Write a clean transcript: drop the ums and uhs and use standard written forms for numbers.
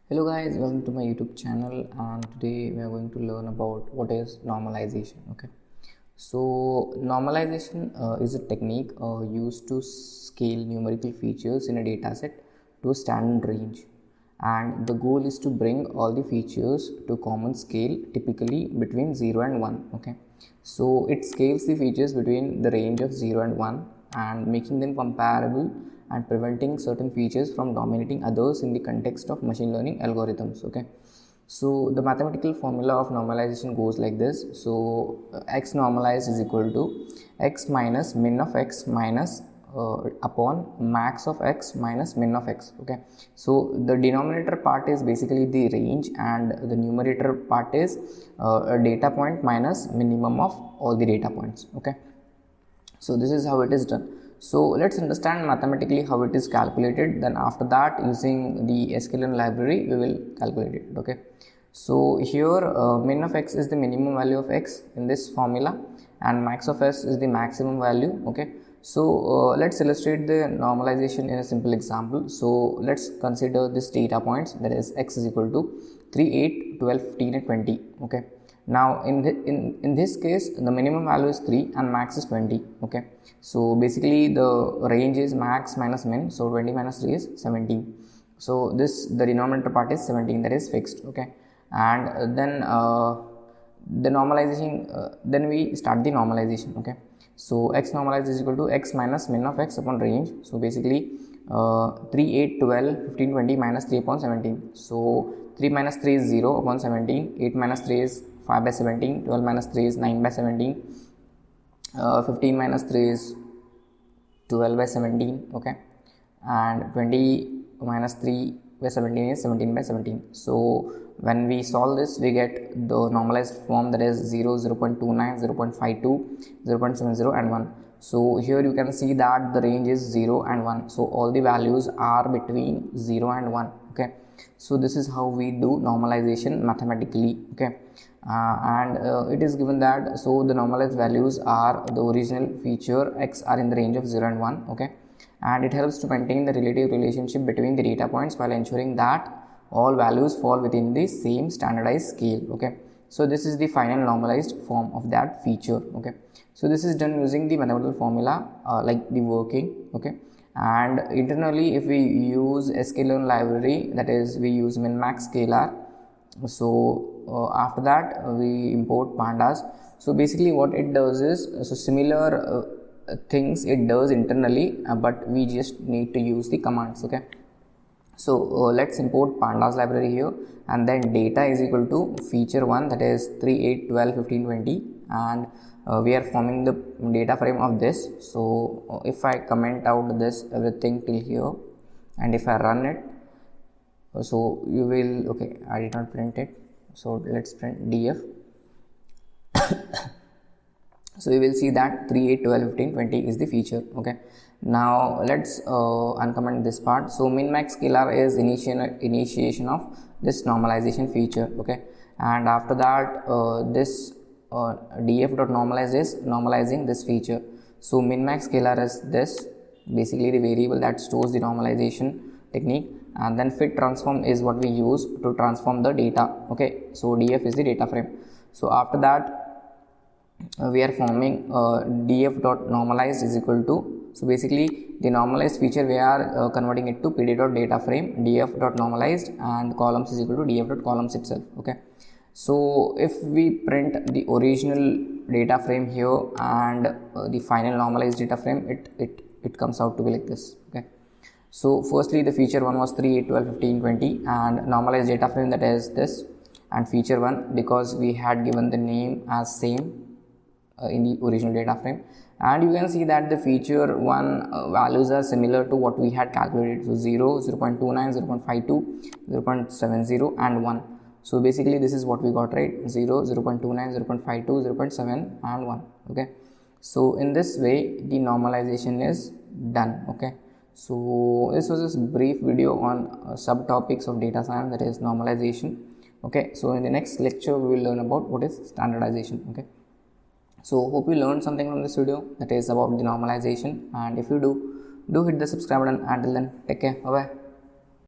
Hello guys, welcome to my YouTube channel, and today we are going to learn about what is normalization. Okay, so normalization is a technique used to scale numerical features in a dataset to a standard range, and the goal is to bring all the features to common scale, typically between 0 and 1. Okay, so it scales the features between the range of 0 and 1 and making them comparable and preventing certain features from dominating others in the context of machine learning algorithms. Okay, so the mathematical formula of normalization goes like this. So x normalized is equal to x minus min of x minus upon max of x minus min of x. Okay, so the denominator part is basically the range and the numerator part is a data point minus minimum of all the data points. Okay, so this is how it is done. So let's understand mathematically how it is calculated. Then after that, using the sklearn library, we will calculate it. Okay, so here min of x is the minimum value of x in this formula and max of s is the maximum value. Okay, so let's illustrate the normalization in a simple example. So let's consider this data points, that is x is equal to 3, 8, 12, 15 and 20. Okay, now in this case the minimum value is 3 and max is 20. Okay, so basically the range is max minus min, so 20 minus 3 is 17. So this, the denominator part is 17, that is fixed. Okay, and then the normalization, then we start the normalization. Okay, so x normalized is equal to x minus min of x upon range. So basically 3, 8, 12, 15, 20 minus 3 upon 17. So 3 minus 3 is 0 upon 17, 8 minus 3 is 5 by 17, 12 minus 3 is 9 by 17, 15 minus 3 is 12 by 17. Okay, and 20 minus 3 by 17 is 17 by 17. So when we solve this, we get the normalized form, that is 0, 0 0.29, 0 0.52, 0 0.70 and 1. So here you can see that the range is 0 and 1. So all the values are between 0 and 1. Okay, so this is how we do normalization mathematically. Okay, and it is given that so the normalized values are the original feature x are in the range of 0 and 1. Okay, and it helps to maintain the relative relationship between the data points while ensuring that all values fall within the same standardized scale. Okay, so this is the final normalized form of that feature. Okay, so this is done using the mathematical formula like the working. Okay, and internally if we use sklearn library, that is we use min max scalar. So after that we import pandas. So basically what it does is, so similar things it does internally, but we just need to use the commands. Okay, so let's import pandas library here, and then data is equal to feature 1, that is 3, 8, 12, 15, 20, and we are forming the data frame of this. So if I comment out this everything till here and if I run it, so you will, okay, I did not print it, so let's print df. So you will see that 3, 8, 12, 15, 20 is the feature. Okay, now let's uncomment this part. So min max scalar is initiation of this normalization feature. Okay, and after that this df dot normalize is normalizing this feature. So min max scalar is this, basically the variable that stores the normalization technique, and then fit transform is what we use to transform the data. Okay, so df is the data frame. So after that we are forming df dot normalized is equal to, so basically the normalized feature we are converting it to pd dot data frame df dot normalized, and columns is equal to df dot columns itself. Okay, so if we print the original data frame here and the final normalized data frame, it comes out to be like this. Okay, so firstly the feature 1 was 3, 8, 12, 15, 20, and normalized data frame, that is this, and feature 1 because we had given the name as same in the original data frame, and you can see that the feature 1 values are similar to what we had calculated. So 0, 0 0.29, 0 0.52, 0 0.70 and 1. So basically this is what we got, right? 0, 0 0.29, 0 0.52, 0 0.7 and 1. Okay, so in this way the normalization is done. Okay, so this was just brief video on subtopics of data science, that is normalization. Okay, so in the next lecture we will learn about what is standardization. Okay, so hope you learned something from this video, that is about the normalization, and if you do hit the subscribe button. Until then, take care, bye bye.